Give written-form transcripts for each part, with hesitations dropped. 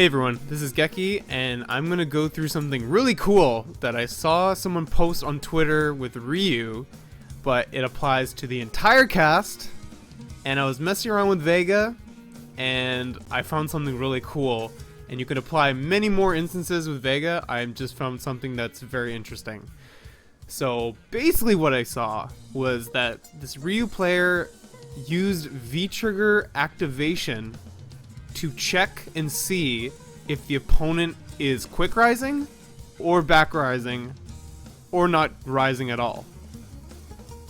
Hey everyone, this is Geki, and I'm gonna go through something really cool that I saw someone post on Twitter with Ryu, but it applies to the entire cast, and I was messing around with Vega, and I found something really cool, and you can apply many more instances with Vega. I just found something that's very interesting. So basically what I saw was that this Ryu player used V-trigger activation to check and see if the opponent is quick rising or back rising or not rising at all.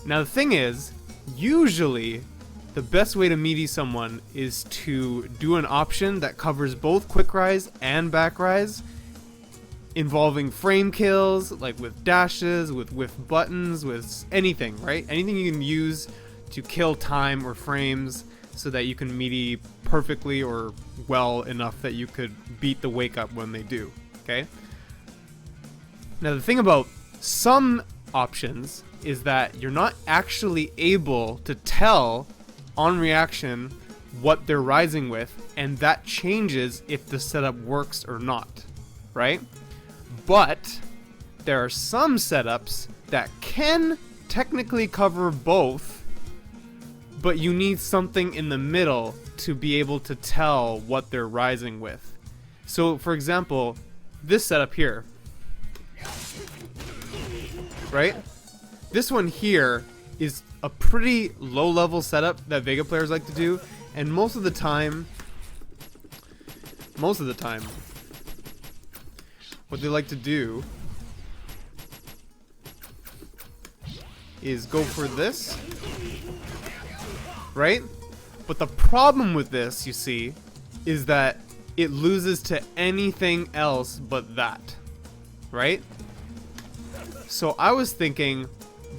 Now the thing is, usually the best way to meaty someone is to do an option that covers both quick rise and back rise, involving frame kills, like with dashes, with buttons, with anything, right? Anything you can use to kill time or frames so that you can meaty perfectly or well enough that you could beat the wake up when they do, okay? Now the thing about some options is that you're not actually able to tell on reaction what they're rising with, and that changes if the setup works or not, right? But there are some setups that can technically cover both, but you need something in the middle to be able to tell what they're rising with. So for example, this setup here, right? This one here is a pretty low level setup that Vega players like to do, and most of the time what they like to do is go for this, right? But the problem with this, you see, is that it loses to anything else but that, right? So I was thinking,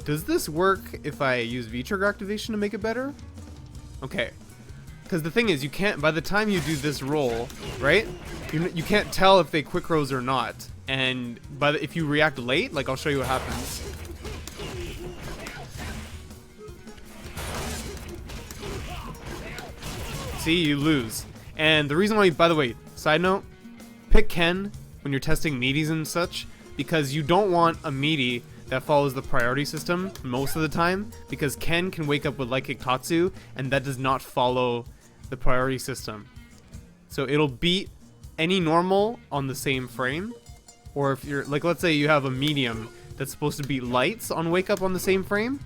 does this work if I use V-trigger activation to make it better? Okay, because the thing is, you can't, by the time you do this roll, right, you can't tell if they quick rose or not, and if you react late, like I'll show you what happens. See, you lose. And the reason why, by the way, side note, pick Ken when you're testing meaties and such, because you don't want a meaty that follows the priority system most of the time, because Ken can wake up with light kick Tatsu, and that does not follow the priority system. So it'll beat any normal on the same frame, or if you're, like, let's say you have a medium that's supposed to beat lights on wake up on the same frame,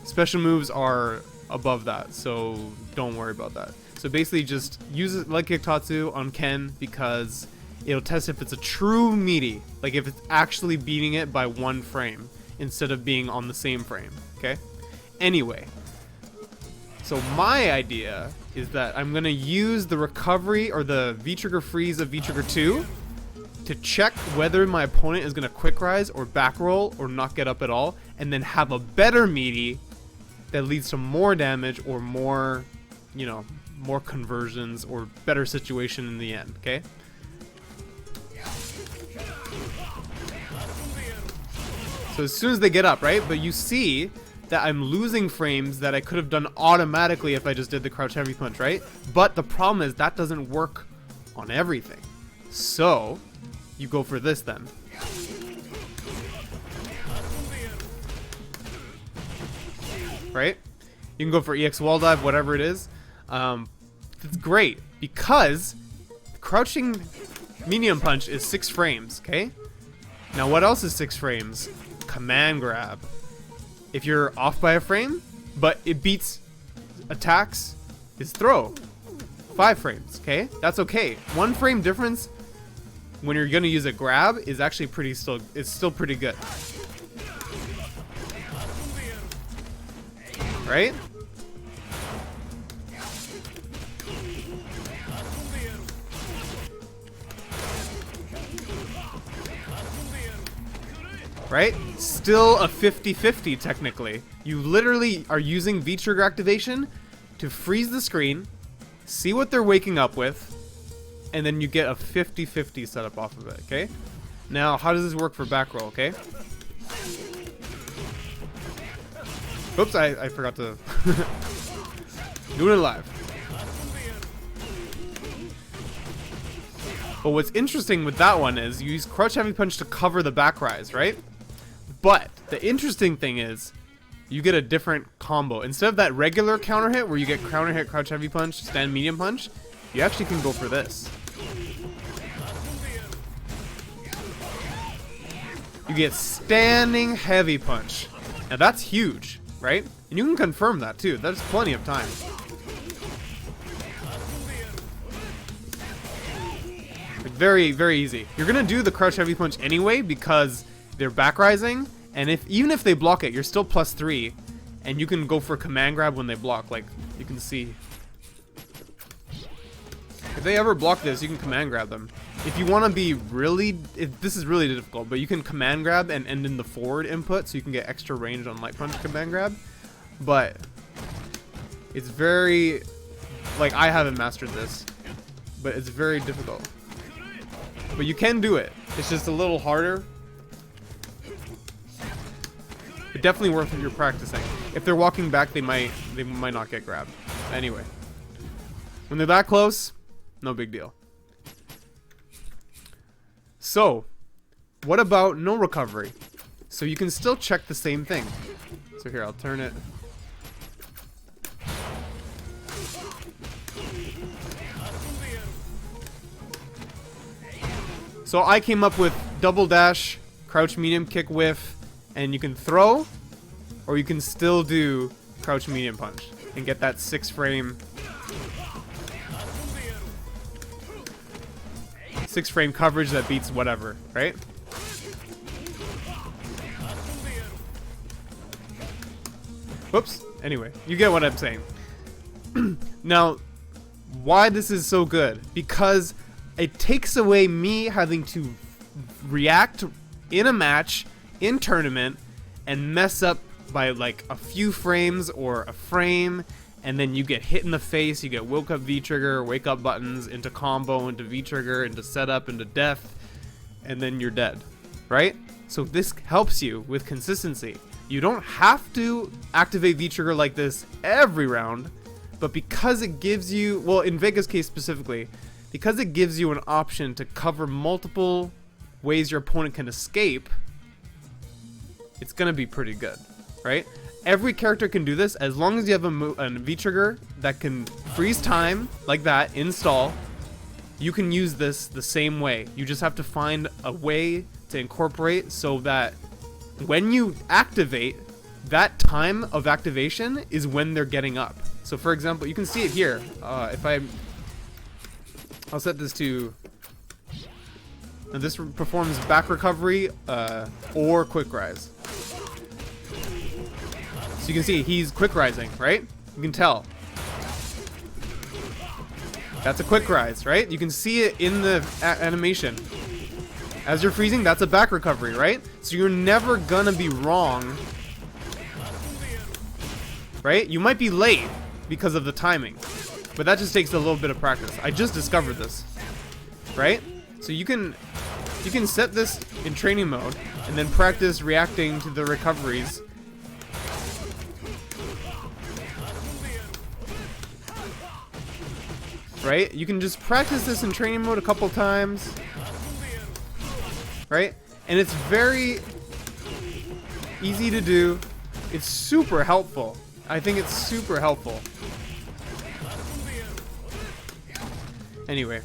special moves are above that, so don't worry about that. So basically just use light kick Tatsu on Ken because it'll test if it's a true meaty, like if it's actually beating it by one frame instead of being on the same frame, okay? Anyway, so my idea is that I'm gonna use the recovery or the V-trigger freeze of V-trigger 2 to check whether my opponent is gonna quick rise or back roll or not get up at all, and then have a better meaty that leads to more damage or more, you know, more conversions or better situation in the end, okay? So as soon as they get up, right? But you see that I'm losing frames that I could have done automatically if I just did the crouch heavy punch, right? But the problem is that doesn't work on everything. So you go for this then. Right? You can go for EX wall dive, whatever it is. It's great because crouching medium punch is 6 frames, okay? Now what else is 6 frames? Command grab. If you're off by a frame, but it beats attacks, is throw. 5 frames, okay? That's okay. 1 frame difference when you're gonna use a grab is actually it's still pretty good. Right? Right? Still a 50-50 technically. You literally are using V-trigger activation to freeze the screen, see what they're waking up with, and then you get a 50-50 setup off of it, okay? Now, how does this work for back roll, okay? Oops, I forgot to doing it live. But what's interesting with that one is you use crouch heavy punch to cover the back rise, right? But the interesting thing is you get a different combo. Instead of that regular counter hit where you get counter hit, crouch heavy punch, stand medium punch, you actually can go for this. You get standing heavy punch. Now that's huge, right? And you can confirm that too. There's plenty of time. Like very, very easy. You're gonna do the crouch heavy punch anyway because they're back rising, and even if they block it, you're still +3, and you can go for command grab when they block. Like you can see, if they ever block this, you can command grab them. If you want to be really, this is really difficult, but you can command grab and end in the forward input, so you can get extra range on light punch command grab. But it's very, like, I haven't mastered this, but it's very difficult. But you can do it. It's just a little harder. But definitely worth it if you're practicing. If they're walking back, they might not get grabbed. Anyway, when they're that close, no big deal. So, what about no recovery? So you can still check the same thing. So here, I'll turn it. So I came up with double dash, crouch medium kick whiff, and you can throw, or you can still do crouch medium punch and get that 6 frame coverage that beats whatever, right? Whoops. Anyway, you get what I'm saying. Now, why this is so good? Because it takes away me having to react in a match, in tournament, and mess up by like a few frames or a frame, and then you get hit in the face, you get woke up V-trigger, wake up buttons, into combo, into V-trigger, into setup, into death, and then you're dead, right? So this helps you with consistency. You don't have to activate V-trigger like this every round, but because it gives you, well, in Vega's case specifically, because it gives you an option to cover multiple ways your opponent can escape, it's gonna be pretty good, right? Every character can do this as long as you have a V-trigger that can freeze time like that, install. You can use this the same way. You just have to find a way to incorporate so that when you activate, that time of activation is when they're getting up. So for example, you can see it here. I'll set this to, now this performs back recovery or quick rise. So you can see he's quick rising, right? You can tell. That's a quick rise, right? You can see it in the animation. As you're freezing, that's a back recovery, right? So you're never gonna be wrong, right? You might be late because of the timing, but that just takes a little bit of practice. I just discovered this, right? So you can set this in training mode and then practice reacting to the recoveries. Right? You can just practice this in training mode a couple times. Right? And it's very easy to do. It's super helpful. I think it's super helpful. Anyway,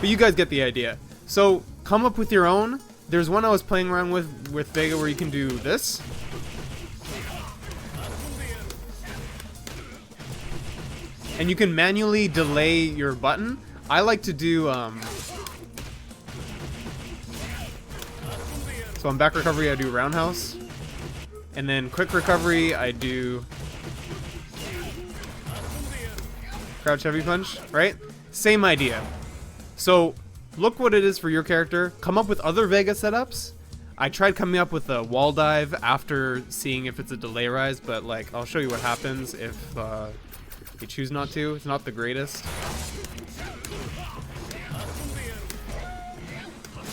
but you guys get the idea. So come up with your own. There's one I was playing around with Vega where you can do this. And you can manually delay your button. I like to do, so on back recovery I do roundhouse. And then quick recovery I do crouch heavy punch, right? Same idea. So look what it is for your character. Come up with other Vega setups. I tried coming up with a wall dive after seeing if it's a delay rise, but like I'll show you what happens if you choose not to. It's not the greatest.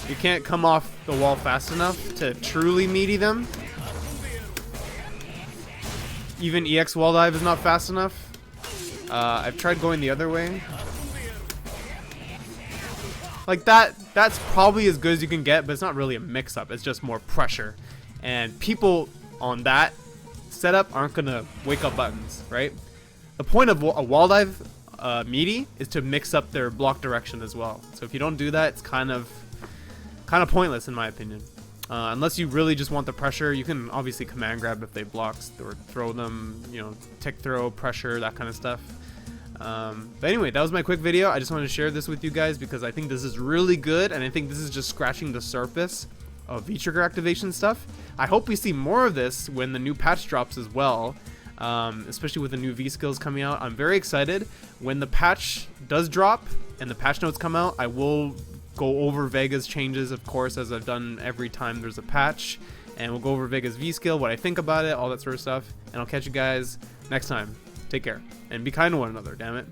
You can't come off the wall fast enough to truly meaty them. Even EX wall dive is not fast enough. I've tried going the other way. Like that's probably as good as you can get, but it's not really a mix-up. It's just more pressure. And people on that setup aren't gonna wake up buttons, right? The point of a wall dive meaty is to mix up their block direction as well. So if you don't do that, it's kind of pointless in my opinion. Unless you really just want the pressure, you can obviously command grab if they blocks or throw them, you know, tick throw, pressure, that kind of stuff. But anyway, that was my quick video. I just wanted to share this with you guys because I think this is really good, and I think this is just scratching the surface of V-trigger activation stuff. I hope we see more of this when the new patch drops as well, especially with the new V-skills coming out. I'm very excited. When the patch does drop and the patch notes come out, I will go over Vega's changes, of course, as I've done every time there's a patch, and we'll go over Vega's V-skill, what I think about it, all that sort of stuff, and I'll catch you guys next time. Take care, and be kind to one another, damn it.